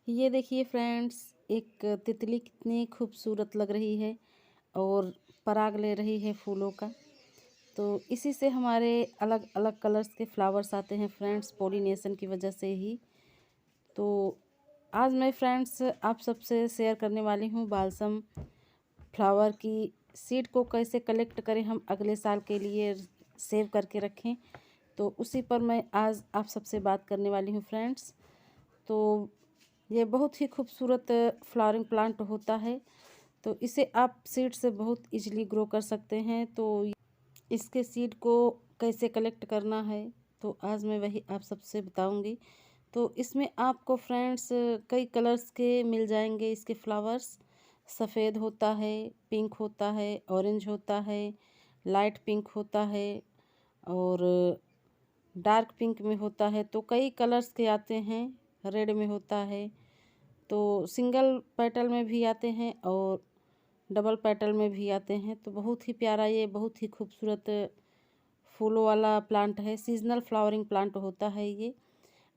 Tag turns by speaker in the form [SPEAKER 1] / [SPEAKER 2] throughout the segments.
[SPEAKER 1] ये देखिए फ्रेंड्स, एक तितली कितनी खूबसूरत लग रही है और पराग ले रही है फूलों का। तो इसी से हमारे अलग अलग कलर्स के फ्लावर्स आते हैं फ्रेंड्स, पोलिनेशन की वजह से ही। तो आज मैं फ्रेंड्स आप सबसे शेयर करने वाली हूँ बालसम फ्लावर की सीड को कैसे कलेक्ट करें हम अगले साल के लिए सेव करके रखें। तो उसी पर मैं आज आप सबसे बात करने वाली हूँ फ्रेंड्स। तो ये बहुत ही खूबसूरत फ्लावरिंग प्लांट होता है। तो इसे आप सीड से बहुत इजीली ग्रो कर सकते हैं। तो इसके सीड को कैसे कलेक्ट करना है तो आज मैं वही आप सबसे बताऊंगी। तो इसमें आपको फ्रेंड्स कई कलर्स के मिल जाएंगे। इसके फ्लावर्स सफ़ेद होता है, पिंक होता है, ऑरेंज होता है, लाइट पिंक होता है और डार्क पिंक में होता है। तो कई कलर्स के आते हैं, रेड में होता है। तो सिंगल पेटल में भी आते हैं और डबल पेटल में भी आते हैं। तो बहुत ही प्यारा, ये बहुत ही खूबसूरत फूलों वाला प्लांट है। सीजनल फ्लावरिंग प्लांट होता है ये,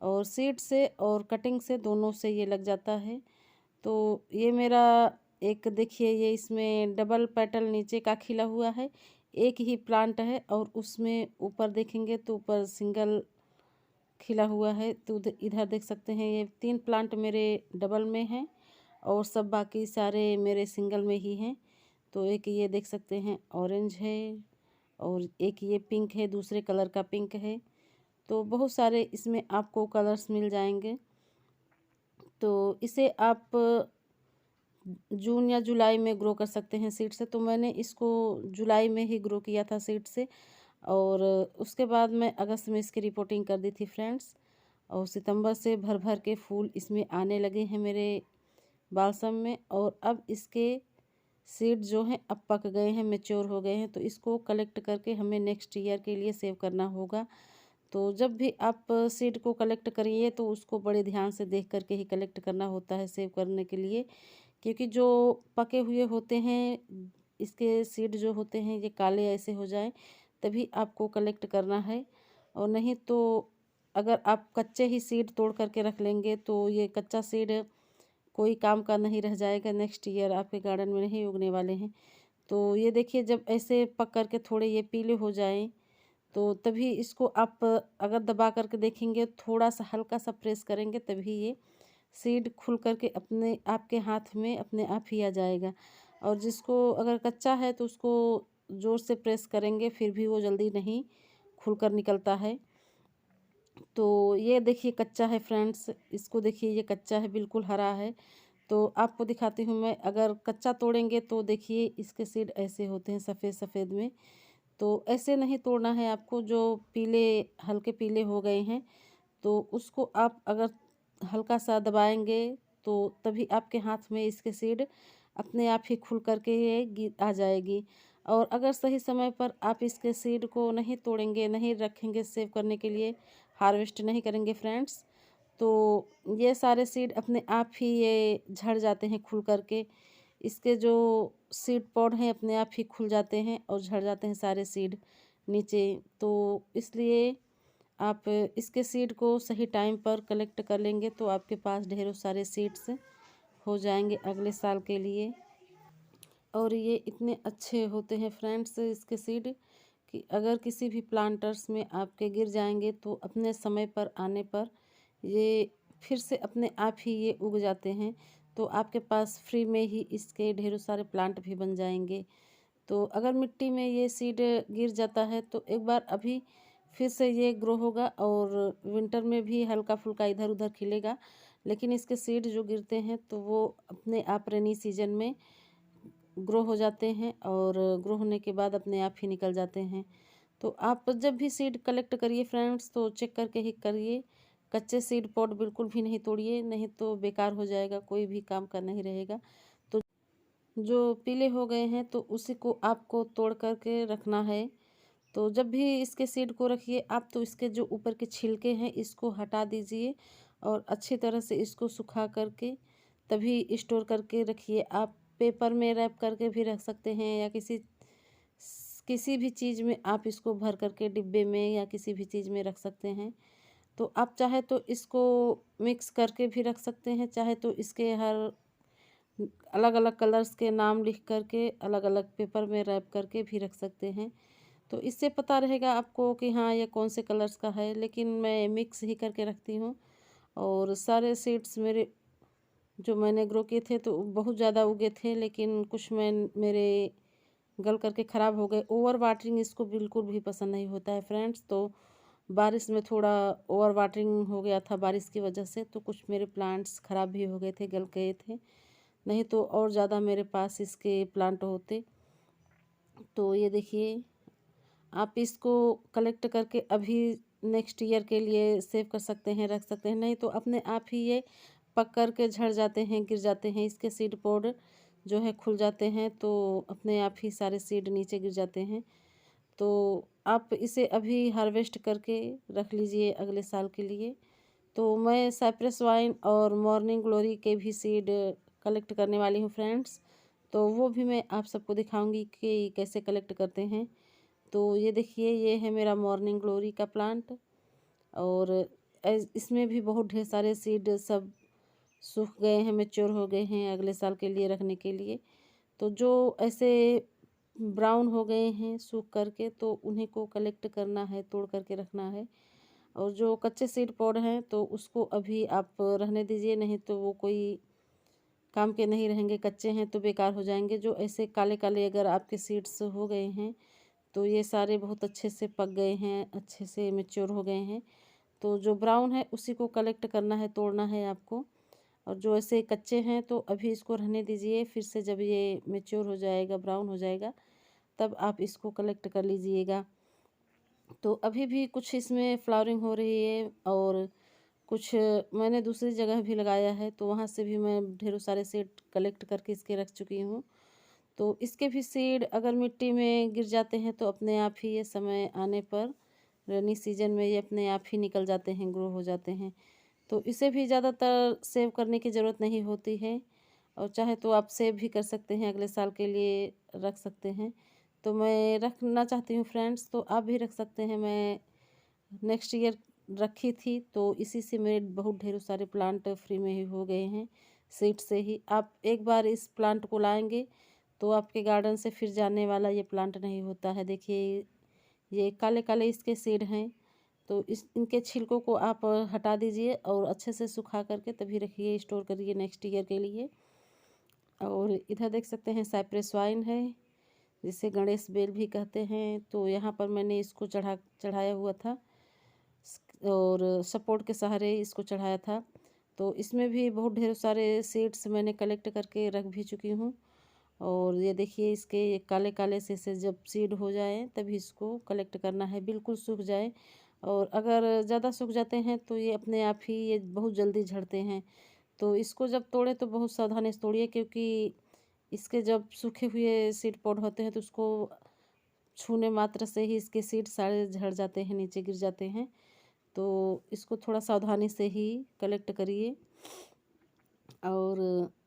[SPEAKER 1] और सीड से और कटिंग से दोनों से ये लग जाता है। तो ये मेरा एक देखिए, ये इसमें डबल पेटल नीचे का खिला हुआ है, एक ही प्लांट है। और उसमें ऊपर देखेंगे तो ऊपर सिंगल खिला हुआ है। तो इधर देख सकते हैं, ये 3 प्लांट मेरे डबल में हैं और सब बाकी सारे मेरे सिंगल में ही हैं। तो एक ये देख सकते हैं ऑरेंज है और एक ये पिंक है, दूसरे कलर का पिंक है। तो बहुत सारे इसमें आपको कलर्स मिल जाएंगे। तो इसे आप जून या जुलाई में ग्रो कर सकते हैं सीड से। तो मैंने इसको जुलाई में ही ग्रो किया था सीड से, और उसके बाद मैं अगस्त में इसकी रिपोर्टिंग कर दी थी फ्रेंड्स। और सितंबर से भर भर के फूल इसमें आने लगे हैं मेरे बालसम में। और अब इसके सीड जो हैं अब पक गए हैं, मैच्योर हो गए हैं। तो इसको कलेक्ट करके हमें नेक्स्ट ईयर के लिए सेव करना होगा। तो जब भी आप सीड को कलेक्ट करिए तो उसको बड़े ध्यान से देख करके ही कलेक्ट करना होता है सेव करने के लिए। क्योंकि जो पके हुए होते हैं, इसके सीड जो होते हैं ये काले ऐसे हो जाए तभी आपको कलेक्ट करना है। और नहीं तो अगर आप कच्चे ही सीड तोड़ करके रख लेंगे तो ये कच्चा सीड कोई काम का नहीं रह जाएगा, नेक्स्ट ईयर आपके गार्डन में नहीं उगने वाले हैं। तो ये देखिए, जब ऐसे पक करके थोड़े ये पीले हो जाएं तो तभी इसको आप अगर दबा करके देखेंगे, थोड़ा सा हल्का सा प्रेस करेंगे, तभी ये सीड खुल करके अपने आपके हाथ में अपने आप ही आ जाएगा। और जिसको अगर कच्चा है तो उसको ज़ोर से प्रेस करेंगे फिर भी वो जल्दी नहीं खुलकर निकलता है। तो ये देखिए कच्चा है फ्रेंड्स, इसको देखिए ये कच्चा है, बिल्कुल हरा है। तो आपको दिखाती हूँ मैं, अगर कच्चा तोड़ेंगे तो देखिए इसके सीड ऐसे होते हैं सफ़ेद सफ़ेद में। तो ऐसे नहीं तोड़ना है आपको, जो पीले हल्के पीले हो गए हैं तो उसको आप अगर हल्का सा दबाएंगे तो तभी आपके हाथ में इसके सीड अपने आप ही खुल करके ये आ जाएगी। और अगर सही समय पर आप इसके सीड को नहीं तोड़ेंगे, नहीं रखेंगे सेव करने के लिए, हार्वेस्ट नहीं करेंगे फ्रेंड्स, तो ये सारे सीड अपने आप ही ये झड़ जाते हैं खुल करके। इसके जो सीड पॉड हैं अपने आप ही खुल जाते हैं और झड़ जाते हैं सारे सीड नीचे। तो इसलिए आप इसके सीड को सही टाइम पर कलेक्ट कर लेंगे तो आपके पास ढेरों सारे सीड्स हो जाएंगे अगले साल के लिए। और ये इतने अच्छे होते हैं फ्रेंड्स इसके सीड कि अगर किसी भी प्लांटर्स में आपके गिर जाएंगे तो अपने समय पर आने पर ये फिर से अपने आप ही ये उग जाते हैं। तो आपके पास फ्री में ही इसके ढेरों सारे प्लांट भी बन जाएंगे। तो अगर मिट्टी में ये सीड गिर जाता है तो एक बार अभी फिर से ये ग्रो होगा और विंटर में भी हल्का फुल्का इधर उधर खिलेगा। लेकिन इसके सीड जो गिरते हैं तो वो अपने आप रेनी सीजन में ग्रो हो जाते हैं और ग्रो होने के बाद अपने आप ही निकल जाते हैं। तो आप जब भी सीड कलेक्ट करिए फ्रेंड्स तो चेक करके ही करिए। कच्चे सीड पॉट बिल्कुल भी नहीं तोड़िए, नहीं तो बेकार हो जाएगा, कोई भी काम का नहीं रहेगा। तो जो पीले हो गए हैं तो उसी को आपको तोड़ करके रखना है। तो जब भी इसके सीड को रखिए आप तो इसके जो ऊपर के छिलके हैं इसको हटा दीजिए और अच्छी तरह से इसको सुखा करके तभी स्टोर करके रखिए। आप पेपर में रैप करके भी रख सकते हैं या किसी किसी भी चीज़ में आप इसको भर करके डिब्बे में या किसी भी चीज़ में रख सकते हैं। तो आप चाहे तो इसको मिक्स करके भी रख सकते हैं, चाहे तो इसके हर अलग अलग कलर्स के नाम लिख करके अलग अलग पेपर में रैप करके भी रख सकते हैं। तो इससे पता रहेगा आपको कि हाँ ये कौन से कलर्स का है, लेकिन मैं मिक्स ही करके रखती हूँ। और सारे सीड्स मेरे जो मैंने ग्रो किए थे तो बहुत ज़्यादा उगे थे, लेकिन कुछ मेरे गल करके ख़राब हो गए। ओवर वाटरिंग इसको बिल्कुल भी पसंद नहीं होता है फ्रेंड्स। तो बारिश में थोड़ा ओवर वाटरिंग हो गया था बारिश की वजह से, तो कुछ मेरे प्लांट्स ख़राब भी हो गए थे, गल गए थे। नहीं तो और ज़्यादा मेरे पास इसके प्लांट होते। तो ये देखिए, आप इसको कलेक्ट करके अभी नेक्स्ट ईयर के लिए सेव कर सकते हैं, रख सकते हैं। नहीं तो अपने आप ही ये पक कर के झड़ जाते हैं, गिर जाते हैं। इसके सीड पोड जो है खुल जाते हैं, तो अपने आप ही सारे सीड नीचे गिर जाते हैं। तो आप इसे अभी हार्वेस्ट करके रख लीजिए अगले साल के लिए। तो मैं साइप्रस वाइन और मॉर्निंग ग्लोरी के भी सीड कलेक्ट करने वाली हूँ फ्रेंड्स। तो वो भी मैं आप सबको दिखाऊंगी कि कैसे कलेक्ट करते हैं। तो ये देखिए, ये है मेरा मॉर्निंग ग्लोरी का प्लांट। और इसमें भी बहुत ढेर सारे सीड सब सूख गए हैं, मैच्योर हो गए हैं अगले साल के लिए रखने के लिए। तो जो ऐसे ब्राउन हो गए हैं सूख करके, तो उन्हीं को कलेक्ट करना है, तोड़ करके रखना है। और जो कच्चे सीड पॉड हैं तो उसको अभी आप रहने दीजिए, नहीं तो वो कोई काम के नहीं रहेंगे, कच्चे हैं तो बेकार हो जाएंगे। जो ऐसे काले काले अगर आपके सीड्स हो गए हैं तो ये सारे बहुत अच्छे से पक गए हैं, अच्छे से मैच्योर हो गए हैं। तो जो ब्राउन है उसी को कलेक्ट करना है, तोड़ना है आपको। और जो ऐसे कच्चे हैं तो अभी इसको रहने दीजिए, फिर से जब ये मैच्योर हो जाएगा, ब्राउन हो जाएगा, तब आप इसको कलेक्ट कर लीजिएगा। तो अभी भी कुछ इसमें फ्लावरिंग हो रही है, और कुछ मैंने दूसरी जगह भी लगाया है, तो वहाँ से भी मैं ढेरों सारे सीड कलेक्ट करके इसके रख चुकी हूँ। तो इसके भी सीड अगर मिट्टी में गिर जाते हैं तो अपने आप ही ये समय आने पर रेनी सीजन में ये अपने आप ही निकल जाते हैं, ग्रो हो जाते हैं। तो इसे भी ज़्यादातर सेव करने की ज़रूरत नहीं होती है, और चाहे तो आप सेव भी कर सकते हैं, अगले साल के लिए रख सकते हैं। तो मैं रखना चाहती हूँ फ्रेंड्स, तो आप भी रख सकते हैं। मैं नेक्स्ट ईयर रखी थी, तो इसी से मेरे बहुत ढेरों सारे प्लांट फ्री में ही हो गए हैं, सीड से ही। आप एक बार इस प्लांट को लाएंगे तो आपके गार्डन से फिर जाने वाला ये प्लांट नहीं होता है। देखिए, ये काले काले इसके सीड हैं। तो इनके छिलकों को आप हटा दीजिए और अच्छे से सुखा करके तभी रखिए, स्टोर करिए नेक्स्ट ईयर के लिए। और इधर देख सकते हैं साइप्रस वाइन है, जिसे गणेश बेल भी कहते हैं। तो यहाँ पर मैंने इसको चढ़ाया हुआ था, और सपोर्ट के सहारे इसको चढ़ाया था। तो इसमें भी बहुत ढेर सारे सीड्स मैंने कलेक्ट करके रख भी चुकी हूँ। और ये देखिए, इसके ये काले काले से जब सीड हो जाए तभी इसको कलेक्ट करना है, बिल्कुल सूख जाए। और अगर ज़्यादा सूख जाते हैं तो ये अपने आप ही ये बहुत जल्दी झड़ते हैं। तो इसको जब तोड़े तो बहुत सावधानी से तोड़िए, क्योंकि इसके जब सूखे हुए सीड पॉड होते हैं तो उसको छूने मात्र से ही इसके सीड सारे झड़ जाते हैं, नीचे गिर जाते हैं। तो इसको थोड़ा सावधानी से ही कलेक्ट करिए। और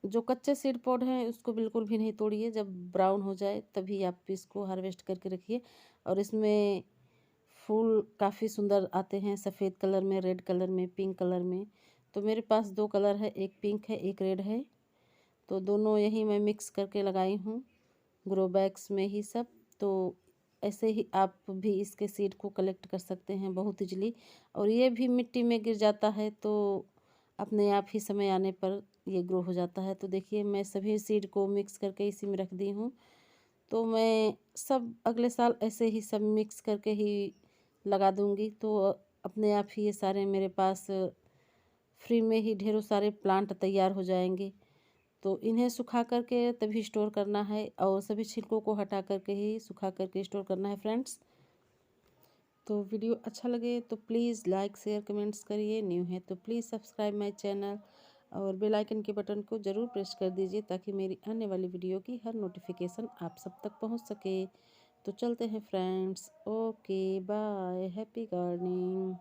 [SPEAKER 1] जो कच्चे सीड पॉड हैं उसको बिल्कुल भी नहीं तोड़िए, जब ब्राउन हो जाए तभी आप इसको हार्वेस्ट करके रखिए। और इसमें फूल काफ़ी सुंदर आते हैं, सफ़ेद कलर में, रेड कलर में, पिंक कलर में। तो मेरे पास दो कलर है, एक पिंक है, एक रेड है। तो दोनों यही मैं मिक्स करके लगाई हूँ ग्रो बैग्स में ही सब। तो ऐसे ही आप भी इसके सीड को कलेक्ट कर सकते हैं बहुत इजली। और ये भी मिट्टी में गिर जाता है, तो अपने आप ही समय आने पर ये ग्रो हो जाता है। तो देखिए, मैं सभी सीड को मिक्स करके इसी में रख दी हूँ। तो मैं सब अगले साल ऐसे ही सब मिक्स करके ही लगा दूँगी। तो अपने आप ही ये सारे मेरे पास फ्री में ही ढेरों सारे प्लांट तैयार हो जाएंगे। तो इन्हें सुखा करके तभी स्टोर करना है, और सभी छिलकों को हटा करके ही सुखा करके स्टोर करना है फ्रेंड्स। तो वीडियो अच्छा लगे तो प्लीज़ लाइक, शेयर, कमेंट्स करिए। न्यू है तो प्लीज़ सब्सक्राइब माय चैनल, और बेल आइकन के बटन को ज़रूर प्रेस कर दीजिए, ताकि मेरी आने वाली वीडियो की हर नोटिफिकेशन आप सब तक पहुंच सके। तो चलते हैं friends, okay bye, happy gardening.